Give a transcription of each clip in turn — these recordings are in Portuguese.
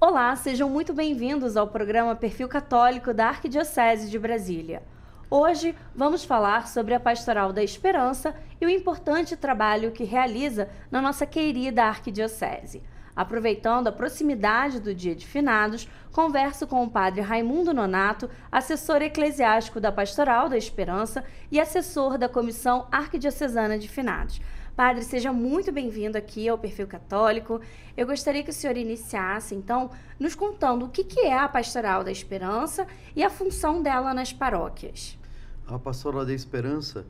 Olá, sejam muito bem-vindos ao programa Perfil Católico da Arquidiocese de Brasília. Hoje vamos falar sobre a Pastoral da Esperança e o importante trabalho que realiza na nossa querida Arquidiocese. Aproveitando a proximidade do Dia de Finados, converso com o Padre Raimundo Nonato, assessor eclesiástico da Pastoral da Esperança e assessor da Comissão Arquidiocesana de Finados. Padre, seja muito bem-vindo aqui ao Perfil Católico. Eu gostaria que o senhor iniciasse, então, nos contando o que é a Pastoral da Esperança e a função dela nas paróquias. A Pastoral da Esperança,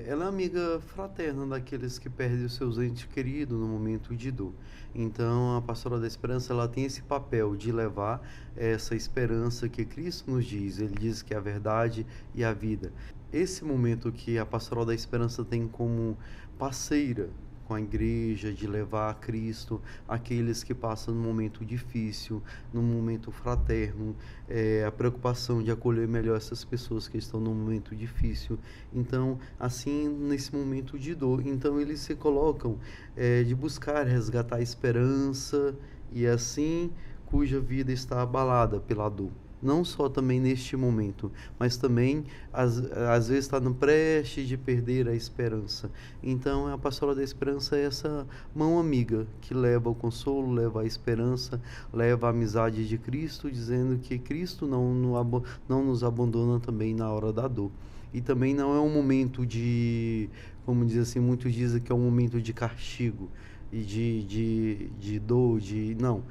ela é amiga fraterna daqueles que perdem os seus entes queridos no momento de dor. Então, a Pastoral da Esperança, ela tem esse papel de levar essa esperança que Cristo nos diz. Ele diz que é a verdade e a vida. Esse momento que a Pastoral da Esperança tem como parceira com a igreja, de levar a Cristo aqueles que passam num momento difícil, num momento fraterno, a preocupação de acolher melhor essas pessoas que estão num momento difícil. Então, assim, nesse momento de dor, então eles se colocam de buscar resgatar a esperança e assim cuja vida está abalada pela dor. Não só também neste momento, mas também às vezes está no preste de perder a esperança. Então a Pastoral da Esperança é essa mão amiga que leva o consolo, leva a esperança, leva a amizade de Cristo, dizendo que Cristo não nos abandona também na hora da dor. E também não é um momento de, como diz assim, muitos dizem que é um momento de castigo e de dor, não.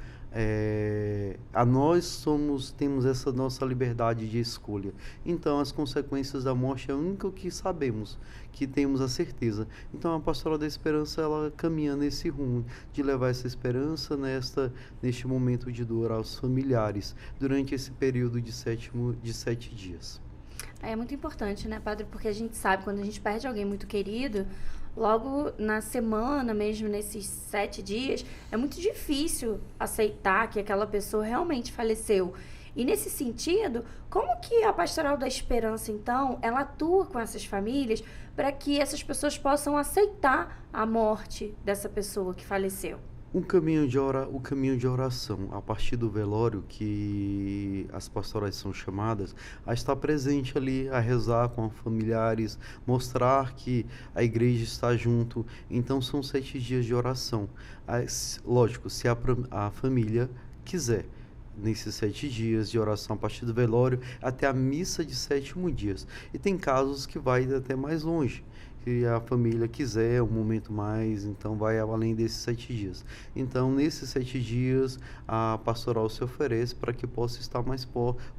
Temos essa nossa liberdade de escolha. Então, as consequências da morte é o único que sabemos, que temos a certeza. Então, a Pastoral da Esperança, ela caminha nesse rumo de levar essa esperança neste momento de dor aos familiares, durante esse período de 7 dias. É muito importante, né, Padre? Porque a gente sabe, quando a gente perde alguém muito querido, logo na semana mesmo, nesses 7 dias, é muito difícil aceitar que aquela pessoa realmente faleceu. E nesse sentido, como que a Pastoral da Esperança, então, ela atua com essas famílias para que essas pessoas possam aceitar a morte dessa pessoa que faleceu? O caminho de oração, a partir do velório, que as pastorais são chamadas, a estar presente ali, a rezar com os familiares, mostrar que a igreja está junto. Então, são 7 dias de oração. Lógico, se a família quiser, nesses 7 dias de oração, a partir do velório até a missa de 7º dias. E tem casos que vai até mais longe, que a família quiser um momento mais, então vai além desses 7 dias. Então, nesses 7 dias, a pastoral se oferece para que possa estar mais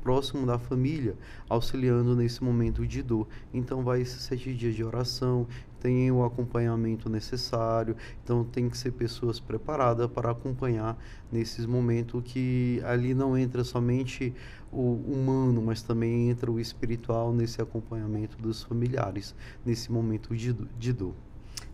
próximo da família, auxiliando nesse momento de dor. Então, vai esses 7 dias de oração, tem o acompanhamento necessário, então tem que ser pessoas preparadas para acompanhar nesses momentos, que ali não entra somente o humano, mas também entra o espiritual nesse acompanhamento dos familiares, nesse momento de dor.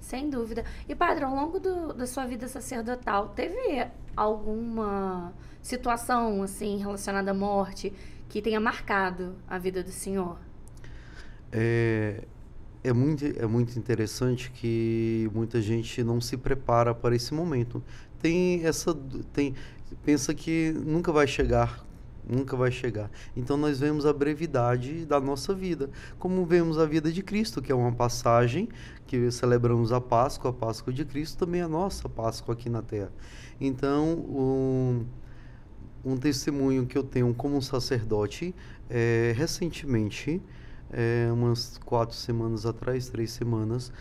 Sem dúvida. E, Padre, ao longo da sua vida sacerdotal, teve alguma situação, assim, relacionada à morte que tenha marcado a vida do senhor? É muito interessante que muita gente não se prepara para esse momento. Pensa que nunca vai chegar. Então nós vemos a brevidade da nossa vida, como vemos a vida de Cristo, que é uma passagem que celebramos a Páscoa de Cristo, também a nossa Páscoa aqui na Terra. Então, um testemunho que eu tenho como sacerdote, recentemente, umas 4 semanas atrás, 3 semanas,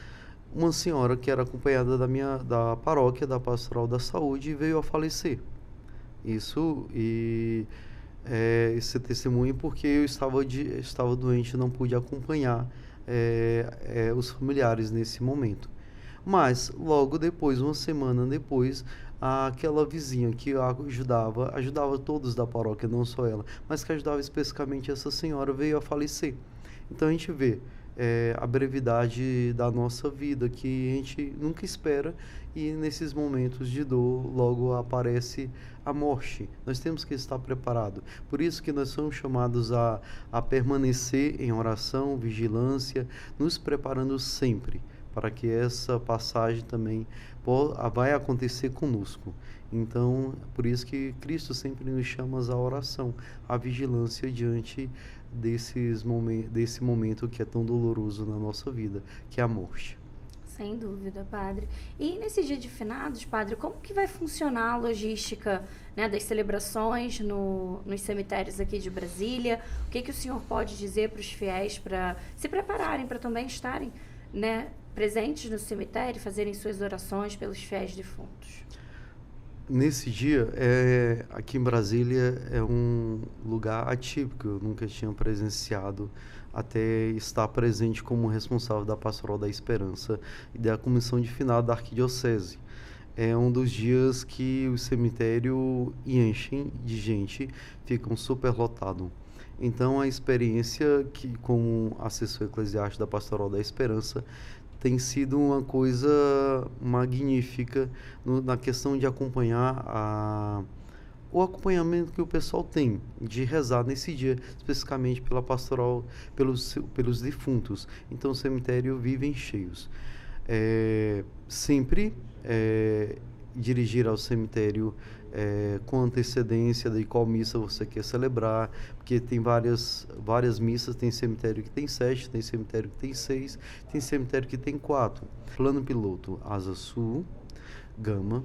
uma senhora que era acompanhada da paróquia, da Pastoral da Saúde, veio a falecer. Esse testemunho porque eu estava doente e não pude acompanhar os familiares nesse momento. Mas, logo depois, uma semana depois, aquela vizinha que ajudava todos da paróquia, não só ela, mas que ajudava especificamente essa senhora, veio a falecer. Então a gente vê a brevidade da nossa vida, que a gente nunca espera, e nesses momentos de dor logo aparece a morte. Nós temos que estar preparados. Por isso que nós somos chamados a permanecer em oração, vigilância, nos preparando sempre para que essa passagem também vai acontecer conosco. Então, por isso que Cristo sempre nos chama à oração, à vigilância diante desse momento que é tão doloroso na nossa vida, que é a morte. Sem dúvida, padre. E nesse dia de finados, padre, como que vai funcionar a logística, né, das celebrações nos cemitérios aqui de Brasília? O que o senhor pode dizer para os fiéis para se prepararem, para também estarem, né, presentes no cemitério, fazerem suas orações pelos fiéis defuntos? Nesse dia, aqui em Brasília, é um lugar atípico. Eu nunca tinha presenciado até estar presente como responsável da Pastoral da Esperança e da Comissão de Finado da Arquidiocese. É um dos dias que o cemitério enchem de gente, fica super lotado. Então, a experiência que, como assessor eclesiástico da Pastoral da Esperança, tem sido uma coisa magnífica na questão de acompanhar o acompanhamento que o pessoal tem de rezar nesse dia, especificamente pela pastoral, pelos defuntos. Então, o cemitério vivem cheios. Sempre dirigir ao cemitério com antecedência de qual missa você quer celebrar, porque tem várias missas. Tem cemitério que tem 7, tem cemitério que tem 6, tem cemitério que tem 4. Plano piloto, Asa Sul, Gama,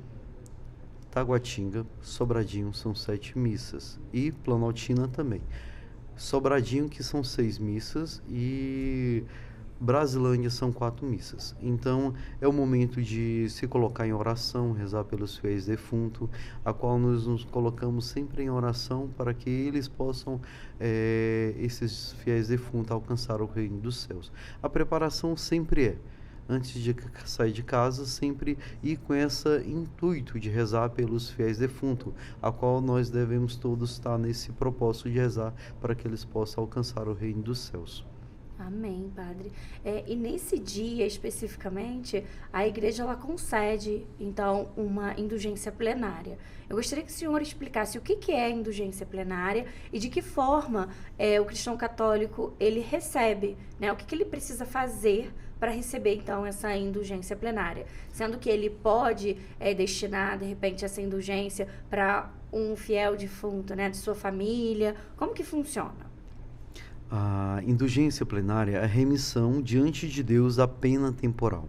Taguatinga, Sobradinho são 7 missas, e Planaltina também. Sobradinho, que são 6 missas, e Brasilândia são 4 missas. Então, é o momento de se colocar em oração, rezar pelos fiéis defuntos, a qual nós nos colocamos sempre em oração para que eles possam, esses fiéis defuntos, alcançar o reino dos céus. A preparação sempre antes de sair de casa, sempre ir com esse intuito de rezar pelos fiéis defuntos, a qual nós devemos todos estar nesse propósito de rezar para que eles possam alcançar o reino dos céus. Amém, padre. E nesse dia, especificamente, a igreja ela concede, então, uma indulgência plenária. Eu gostaria que o senhor explicasse o que é a indulgência plenária e de que forma o cristão católico ele recebe, né? O que ele precisa fazer para receber, então, essa indulgência plenária. Sendo que ele pode destinar, de repente, essa indulgência para um fiel defunto, né, de sua família. Como que funciona? A indulgência plenária é a remissão diante de Deus da pena temporal.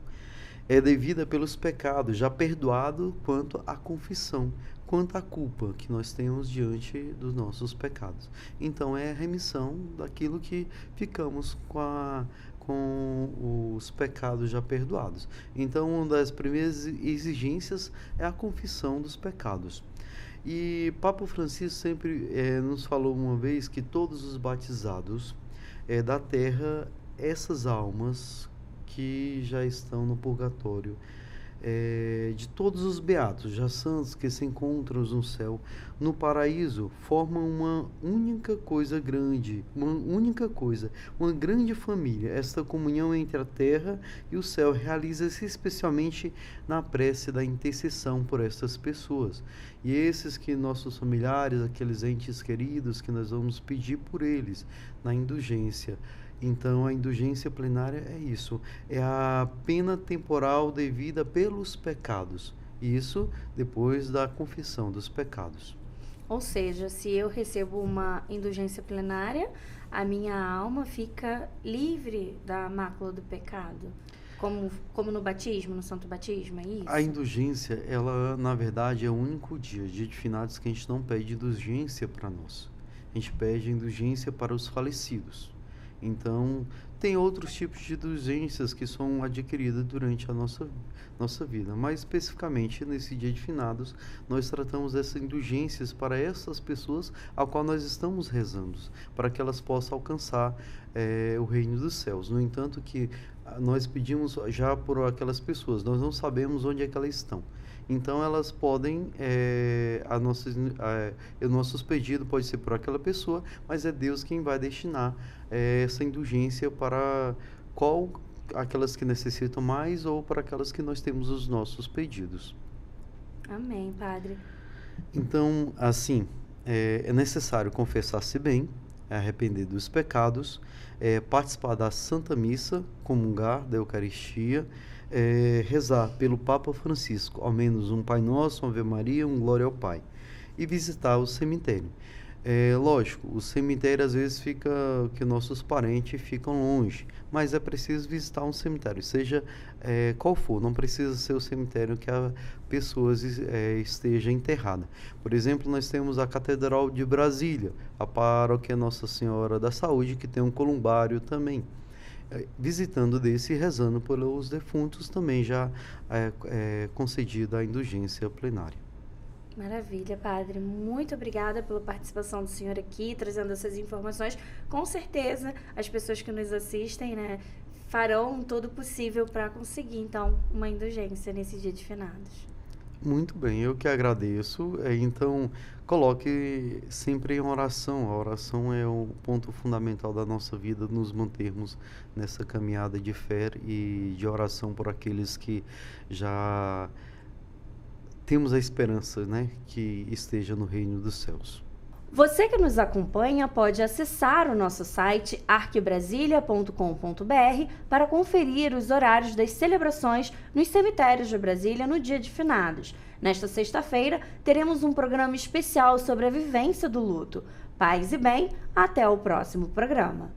É devida pelos pecados, já perdoado quanto à confissão, quanto à culpa que nós temos diante dos nossos pecados. Então, é a remissão daquilo que ficamos com os pecados já perdoados. Então, uma das primeiras exigências é a confissão dos pecados. E Papa Francisco sempre nos falou uma vez que todos os batizados da terra, essas almas que já estão no purgatório, de todos os beatos, já santos que se encontram no céu, no paraíso, formam uma única coisa grande, uma grande família. Esta comunhão entre a terra e o céu realiza-se especialmente na prece da intercessão por estas pessoas. E esses que nossos familiares, aqueles entes queridos, que nós vamos pedir por eles na indulgência. Então, a indulgência plenária é isso, é a pena temporal devida pelos pecados. Isso depois da confissão dos pecados. Ou seja, se eu recebo uma indulgência plenária, a minha alma fica livre da mácula do pecado. Como no batismo, no santo batismo, é isso? A indulgência, ela, na verdade, é o único dia de finados que a gente não pede indulgência para nós. A gente pede indulgência para os falecidos. Então, tem outros tipos de indulgências que são adquiridas durante a nossa vida, mas especificamente nesse dia de finados, nós tratamos essas indulgências para essas pessoas a qual nós estamos rezando, para que elas possam alcançar o reino dos céus. No entanto, que nós pedimos já por aquelas pessoas, nós não sabemos onde é que elas estão. Então, elas podem, nossos pedidos pode ser por aquela pessoa, mas é Deus quem vai destinar essa indulgência para aquelas que necessitam mais ou para aquelas que nós temos os nossos pedidos. Amém, padre. Então, assim, é necessário confessar-se bem, arrepender dos pecados, participar da Santa Missa, comungar da Eucaristia, rezar pelo Papa Francisco, ao menos um Pai Nosso, uma Ave Maria, um Glória ao Pai, e visitar o cemitério. Lógico, o cemitério às vezes fica, que nossos parentes ficam longe, mas é preciso visitar um cemitério, seja qual for, não precisa ser o cemitério que a pessoa esteja enterrada. Por exemplo, nós temos a Catedral de Brasília, a paróquia Nossa Senhora da Saúde, que tem um columbário também. Visitando desse e rezando pelos defuntos também já é concedida a indulgência plenária. Maravilha, padre. Muito obrigada pela participação do senhor aqui, trazendo essas informações. Com certeza, as pessoas que nos assistem, né, farão todo o possível para conseguir, então, uma indulgência nesse dia de finados. Muito bem, eu que agradeço. Então, coloque sempre em oração. A oração é o ponto fundamental da nossa vida, nos mantermos nessa caminhada de fé e de oração por aqueles que já temos a esperança, né, que esteja no reino dos céus. Você que nos acompanha pode acessar o nosso site arquibrasilia.com.br para conferir os horários das celebrações nos cemitérios de Brasília no dia de finados. Nesta sexta-feira, teremos um programa especial sobre a vivência do luto. Paz e bem, até o próximo programa.